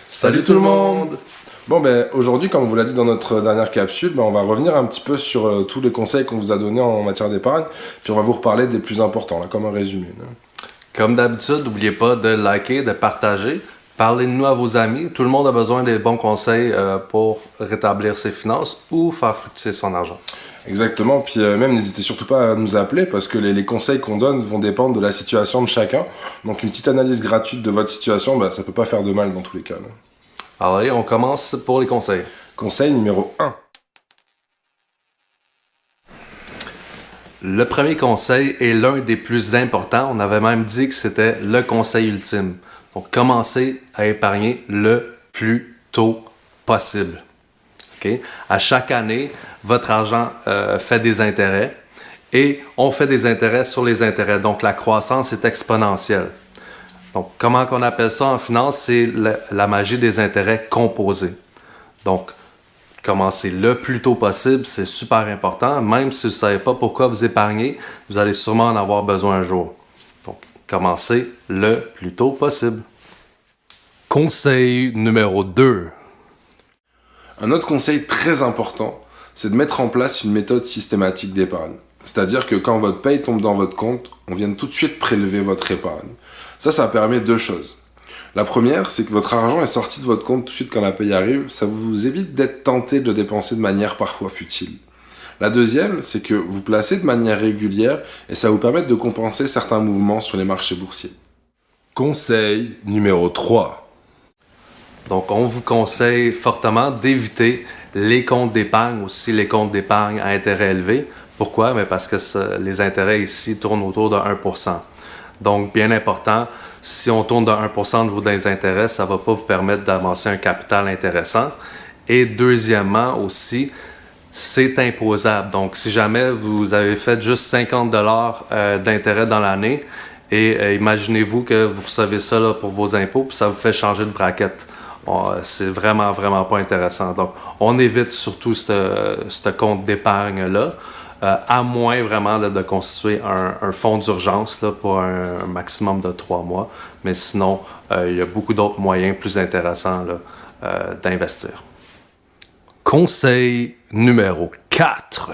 Salut tout le monde! Bon aujourd'hui, comme on vous l'a dit dans notre dernière capsule, on va revenir un petit peu sur tous les conseils qu'on vous a donnés en matière d'épargne, puis on va vous reparler des plus importants, là, comme un résumé. Comme d'habitude, n'oubliez pas de liker, de partager. Parlez de nous à vos amis. Tout le monde a besoin des bons conseils pour rétablir ses finances ou faire fructifier son argent. Exactement, puis même n'hésitez surtout pas à nous appeler parce que les conseils qu'on donne vont dépendre de la situation de chacun. Donc une petite analyse gratuite de votre situation, ça peut pas faire de mal dans tous les cas. Là. Alors allez, on commence pour les conseils. Conseil numéro 1. Le premier conseil est l'un des plus importants. On avait même dit que c'était le conseil ultime. Donc, commencez à épargner le plus tôt possible. Okay? À chaque année, votre argent fait des intérêts et on fait des intérêts sur les intérêts. Donc, la croissance est exponentielle. Donc, comment qu'on appelle ça en finance? C'est la magie des intérêts composés. Donc, commencez le plus tôt possible, c'est super important. Même si vous ne savez pas pourquoi vous épargnez, vous allez sûrement en avoir besoin un jour. Donc, commencez le plus tôt possible. Conseil numéro 2. Un autre conseil très important, c'est de mettre en place une méthode systématique d'épargne. C'est-à-dire que quand votre paye tombe dans votre compte, on vient tout de suite prélever votre épargne. Ça permet deux choses. La première, c'est que votre argent est sorti de votre compte tout de suite quand la paye arrive. Ça vous évite d'être tenté de le dépenser de manière parfois futile. La deuxième, c'est que vous placez de manière régulière et ça vous permet de compenser certains mouvements sur les marchés boursiers. Conseil numéro 3. Donc, on vous conseille fortement d'éviter les comptes d'épargne, aussi les comptes d'épargne à intérêt élevé. Pourquoi? Parce que les intérêts ici tournent autour de 1%. Donc, bien important, si on tourne de 1% de vos intérêts, ça ne va pas vous permettre d'avancer un capital intéressant. Et deuxièmement aussi, c'est imposable. Donc, si jamais vous avez fait juste 50 $ d'intérêt dans l'année, et imaginez-vous que vous recevez ça là, pour vos impôts, puis ça vous fait changer de braquette. C'est vraiment pas intéressant. Donc, on évite surtout ce compte d'épargne-là. À moins vraiment de constituer un fonds d'urgence pour un maximum de 3 mois. Mais sinon, il y a beaucoup d'autres moyens plus intéressants d'investir. Conseil numéro 4.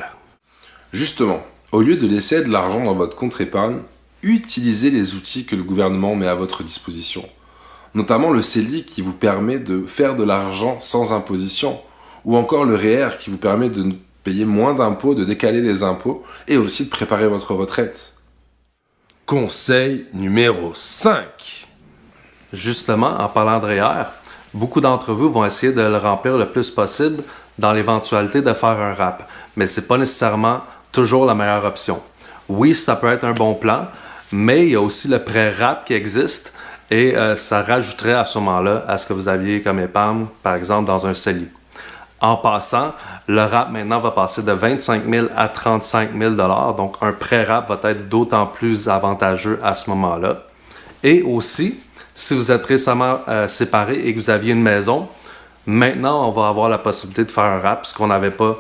Justement, au lieu de laisser de l'argent dans votre compte épargne, utilisez les outils que le gouvernement met à votre disposition. Notamment le CELI qui vous permet de faire de l'argent sans imposition, ou encore le REER qui vous permet de payer moins d'impôts, de décaler les impôts et aussi de préparer votre retraite. Conseil numéro 5. Justement, en parlant de REER, beaucoup d'entre vous vont essayer de le remplir le plus possible dans l'éventualité de faire un RAP. Mais ce n'est pas nécessairement toujours la meilleure option. Oui, ça peut être un bon plan, mais il y a aussi le prêt RAP qui existe et ça rajouterait à ce moment-là à ce que vous aviez comme épargne, par exemple, dans un CELI. En passant, le RAP maintenant va passer de 25 000 à 35 000 $. Donc, un prêt RAP va être d'autant plus avantageux à ce moment-là. Et aussi, si vous êtes récemment séparé et que vous aviez une maison, maintenant, on va avoir la possibilité de faire un RAP, ce qu'on n'avait pas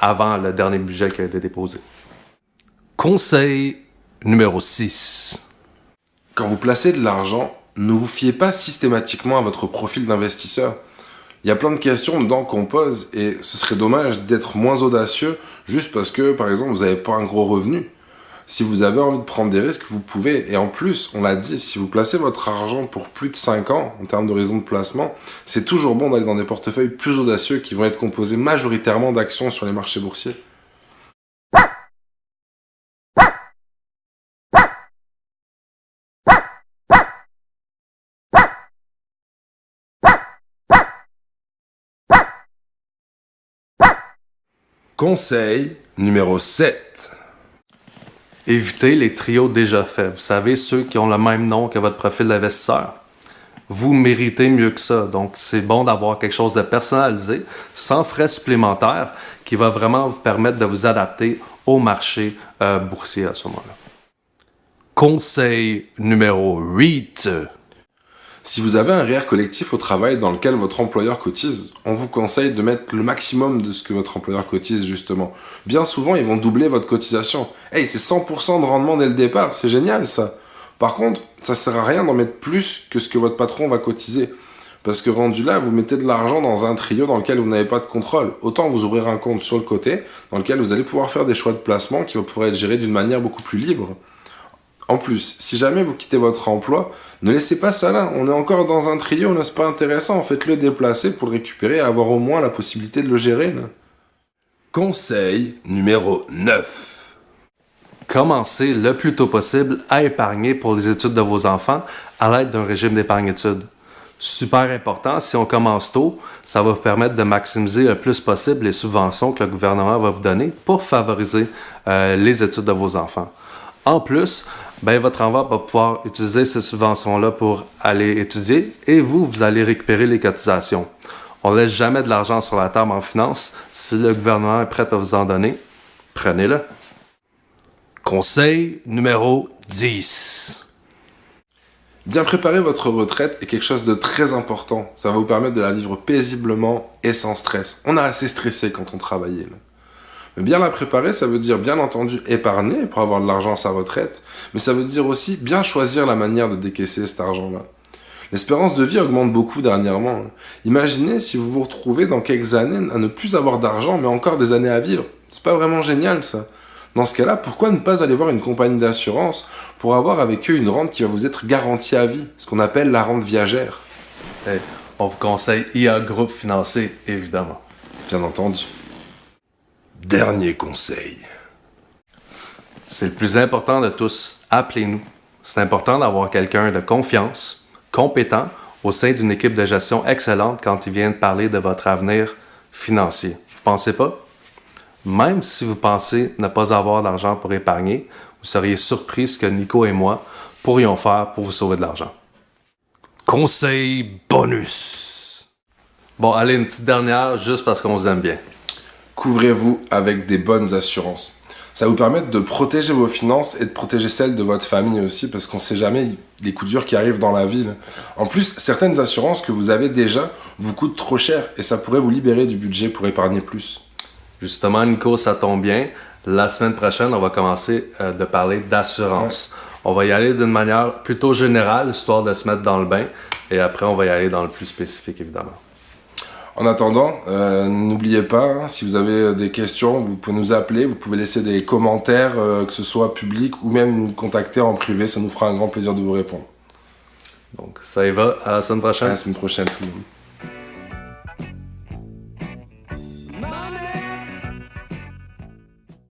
avant le dernier budget qui a été déposé. Conseil numéro 6. Quand vous placez de l'argent, ne vous fiez pas systématiquement à votre profil d'investisseur. Il y a plein de questions dedans qu'on pose et ce serait dommage d'être moins audacieux juste parce que, par exemple, vous n'avez pas un gros revenu. Si vous avez envie de prendre des risques, vous pouvez. Et en plus, on l'a dit, si vous placez votre argent pour plus de 5 ans, en termes de raison de placement, c'est toujours bon d'aller dans des portefeuilles plus audacieux qui vont être composés majoritairement d'actions sur les marchés boursiers. Conseil numéro 7. Évitez les trios déjà faits. Vous savez, ceux qui ont le même nom que votre profil d'investisseur. Vous méritez mieux que ça. Donc, c'est bon d'avoir quelque chose de personnalisé, sans frais supplémentaires, qui va vraiment vous permettre de vous adapter au marché boursier à ce moment-là. Conseil numéro 8. Si vous avez un REER collectif au travail dans lequel votre employeur cotise, on vous conseille de mettre le maximum de ce que votre employeur cotise justement. Bien souvent, ils vont doubler votre cotisation. Hey, c'est 100% de rendement dès le départ, c'est génial ça. Par contre, ça sert à rien d'en mettre plus que ce que votre patron va cotiser. Parce que rendu là, vous mettez de l'argent dans un trio dans lequel vous n'avez pas de contrôle. Autant vous ouvrir un compte sur le côté, dans lequel vous allez pouvoir faire des choix de placement qui vont pouvoir être gérés d'une manière beaucoup plus libre. En plus, si jamais vous quittez votre emploi, ne laissez pas ça là. On est encore dans un trio, n'est-ce pas intéressant? Faites-le déplacer pour le récupérer et avoir au moins la possibilité de le gérer, là. Conseil numéro 9. Commencez le plus tôt possible à épargner pour les études de vos enfants à l'aide d'un régime d'épargne-études. Super important, si on commence tôt, ça va vous permettre de maximiser le plus possible les subventions que le gouvernement va vous donner pour favoriser les études de vos enfants. En plus, votre enfant va pouvoir utiliser ces subventions-là pour aller étudier et vous allez récupérer les cotisations. On ne laisse jamais de l'argent sur la table en finance. Si le gouvernement est prêt à vous en donner, prenez-le. Conseil numéro 10. Bien préparer votre retraite est quelque chose de très important. Ça va vous permettre de la vivre paisiblement et sans stress. On a assez stressé quand on travaillait, là. Mais bien la préparer, ça veut dire bien entendu épargner pour avoir de l'argent à sa retraite, mais ça veut dire aussi bien choisir la manière de décaisser cet argent-là. L'espérance de vie augmente beaucoup dernièrement. Imaginez si vous vous retrouvez dans quelques années à ne plus avoir d'argent, mais encore des années à vivre. C'est pas vraiment génial, ça. Dans ce cas-là, pourquoi ne pas aller voir une compagnie d'assurance pour avoir avec eux une rente qui va vous être garantie à vie, ce qu'on appelle la rente viagère? On vous conseille IA Groupe Financier, évidemment. Bien entendu. Dernier conseil. C'est le plus important de tous. Appelez-nous. C'est important d'avoir quelqu'un de confiance, compétent, au sein d'une équipe de gestion excellente quand il vient de parler de votre avenir financier. Vous pensez pas? Même si vous pensez ne pas avoir d'argent pour épargner, vous seriez surpris ce que Nico et moi pourrions faire pour vous sauver de l'argent. Conseil bonus. Bon, allez, une petite dernière, juste parce qu'on vous aime bien. Couvrez-vous avec des bonnes assurances. Ça va vous permettre de protéger vos finances et de protéger celles de votre famille aussi, parce qu'on ne sait jamais les coups durs qui arrivent dans la vie. En plus, certaines assurances que vous avez déjà vous coûtent trop cher et ça pourrait vous libérer du budget pour épargner plus. Justement, Nico, ça tombe bien. La semaine prochaine, on va commencer de parler d'assurance. On va y aller d'une manière plutôt générale, histoire de se mettre dans le bain, et après, on va y aller dans le plus spécifique, évidemment. En attendant, n'oubliez pas, si vous avez des questions, vous pouvez nous appeler, vous pouvez laisser des commentaires, que ce soit public ou même nous contacter en privé, ça nous fera un grand plaisir de vous répondre. Donc, ça y va, à la semaine prochaine. À la semaine prochaine tout le monde.